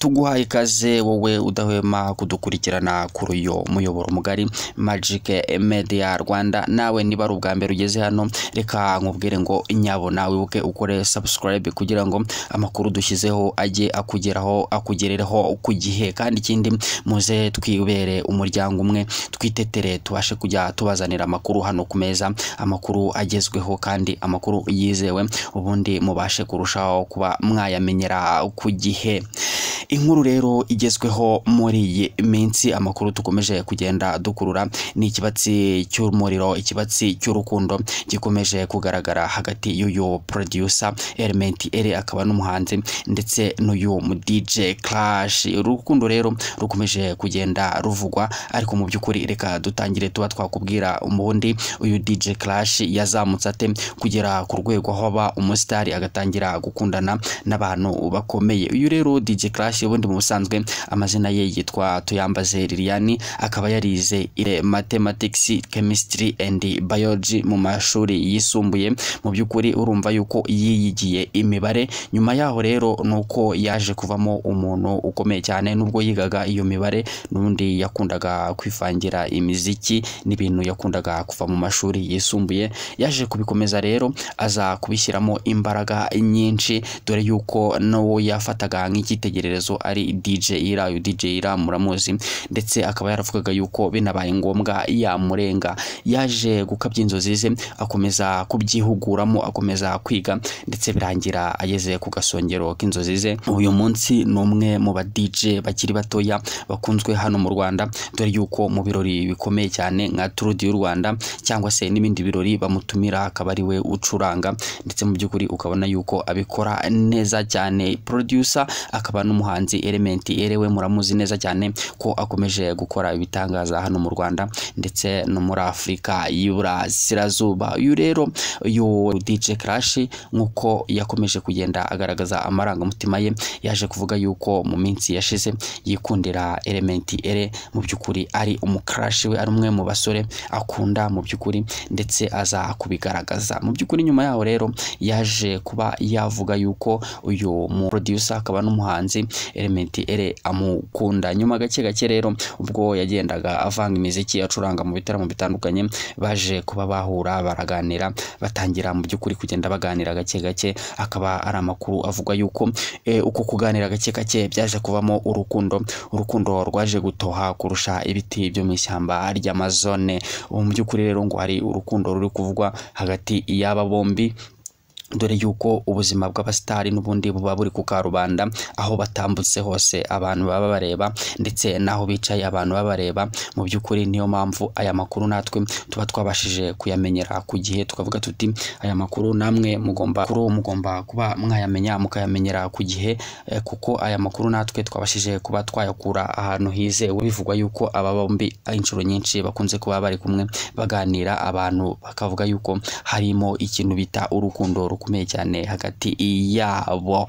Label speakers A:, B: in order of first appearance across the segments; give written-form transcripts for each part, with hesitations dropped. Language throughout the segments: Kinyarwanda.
A: tuguhaye ikaze wowe udahwema kudukurikirana kuri uyu muyoboro mugari Magic Media Rwanda. Nawe niba ari ubwa mbere ugeze hano, reka nkubwire ngo nyabona wibuke ukore subscribe kugira ngo amakuru dushyizeho ajye akugerereho ku gihe, kandi ikindi muze twibere umuryango umwe, twitetere tubashe kujya tubazanira amakuru hano ku meza, amakuru agezweho kandi amakuru yizewe, ubundi mubashe kurushaho kuba mwayamenyera ku gihe. Inkuru rero igezweho muri iyi minsi, amakuru tukomeje kugenda dukurura ni ikibatsi cy'umuriro, ikibatsi cy'urukundo gikomeje kugaragara hagati y'uyu producer Element Ere akaba n'umuhanzi ndetse n'uyu mu DJ Clash. Urukundo rero rukomeje kugenda ruvugwa, ariko mu by'ukuri reka dutangire tuba twakubwira umubundi uyu DJ Clash yazamutse ate kugera ku rwego aho aba umusitari agatangira gukundana n'abantu bakomeye. Uyu rero DJ Clash ubundi mu busanzwe amazina ye yitwa Tuyambaze Liliane, akaba yarize mathematics, chemistry and biology mu mashuri yisumbuye. Mu by'ukuri urumva yuko yiyigiye imibare, nyuma yaho rero nuko yaje kuvamo umuntu ukomeye cyane. Nubwo yigaga iyo mibare, n'undi yakundaga kwifangira imiziki n'ibintu yakundaga kuva mu mashuri yisumbuye, yaje kubikomeza rero aza kubishyiramo imbaraga nyinshi, dore yuko no yafataga nk'icyitegererezo ari DJ Ira. Uyu DJ Ira muramuzi, ndetse akaba yaravugaga yuko binabaye ngombwa yamurenga. Yaje gukabya inzozi ze, akomeza kubyihuguramo, akomeza kwiga, ndetse birangira ageze ku gasongero k'inzozi ze. Uyu munsi ni umwe mu ba DJ bakiri batoya bakunzwe hano mu Rwanda, dore yuko mu birori bikomeye cyane nka Tour du Rwanda cyangwa se n'ibindi birori bamutumira akaba ari we ucuranga, ndetse mu by'ukuri ukabona yuko abikora neza cyane. Producer akaba n'umuhanzi Element Ere, we muramuzi neza cyane ko akomeje gukora ibitangaza hano mu Rwanda ndetse no muri Afurika y'Iburasirazuba. Uyu rero uyu DJ Clash nkuko yakomeje kugenda agaragaza amarangamutima ye, yaje kuvuga yuko mu minsi yashize yikundira Element Ere, mu by'ukuri ari umucrush we, ari umwe mu basore akunda mu by'ukuri, ndetse aza kubigaragaza. Mu by'ukuri nyuma yaho rero yaje kuba yavuga yuko uyu mu producer akaba n'umuhanzi Element Ere amukunda. Nyuma gake gake rero ubwo yagendaga avanga imiziki acuranga mu bitaramo bitandukanye, baje kuba bahura baraganira, batangira mu by'ukuri kugenda baganira gake gake. Akaba ari amakuru avuga yuko uko kuganira gake gake byaje kuvamo urukundo rwaje gutoha kurusha ibiti byo mu ishyamba ry'Amazone. Mu by'ukuri rero ngo hari urukundo ruri kuvugwa hagati y'aba bombi, dore yuko ubuzima bw'abastari n'ubundi buba buri ku karubanda, aho batambutse hose abantu baba bareba, ndetse naho bicaye abantu baba bareba. Mu by'ukuri niyo mpamvu aya makuru natwe tuba twabashije kuyamenyera ku gihe, tukavuga tuti aya makuru namwe mugomba kuba mwayamenya mukayamenyera ku gihe, kuko aya makuru natwe twabashije kuba twayakura ahantu hizewe. Bivugwa yuko aba bombi inshuro nyinshi bakunze kuba bari kumwe baganira, abantu bakavuga yuko harimo ikintu bita urukundo rukomeye cyane hagati yabo.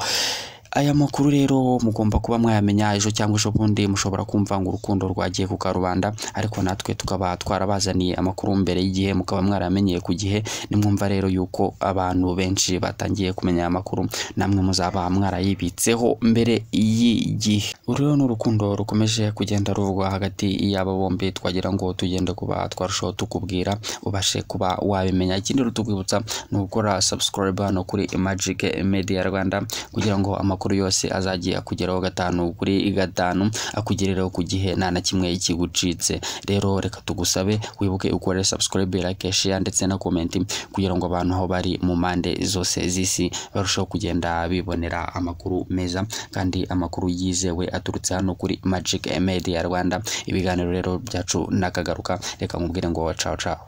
A: Aya makuru rero mugomba kuba mwayamenya ejo cyangwa ejo bundi, mushobora kumva ngo urukundo rwagiye ku karubanda, ariko natwe tukaba twarabazaniye amakuru mbere y'igihe, mukaba mwaramenyeye ku gihe. Nimwumva rero yuko abantu benshi batangiye kumenya amakuru, namwe muzaba mwarayibitseho mbere y'igihe. Uru ni urukundo rukomeje kugenda ruvugwa hagati y'aba bombi, twagira ngo tugende kuba twarushaho tukubwira ubashe kuba wabimenya. Ikindi rutugwibutsa ni ugukora subscribe hano kuri Magic Media Rwanda, kugira ngo amakuru yose azagiye akugeraho 5 kuri 5, akugerereho ku gihe nta na kimwe kigucitse. Rero reka tugusabe wibuke ukore subscribe, like, share ndetse na comment, kugira ngo abantu aho bari mu mande zose z'isi barushaho kugenda bibonera amakuru meza kandi amakuru yizewe aturutse hano kuri Magic Media Rwanda. Ibiganiro rero byacu nakagaruka, reka nkubwire ngo ciao ciao.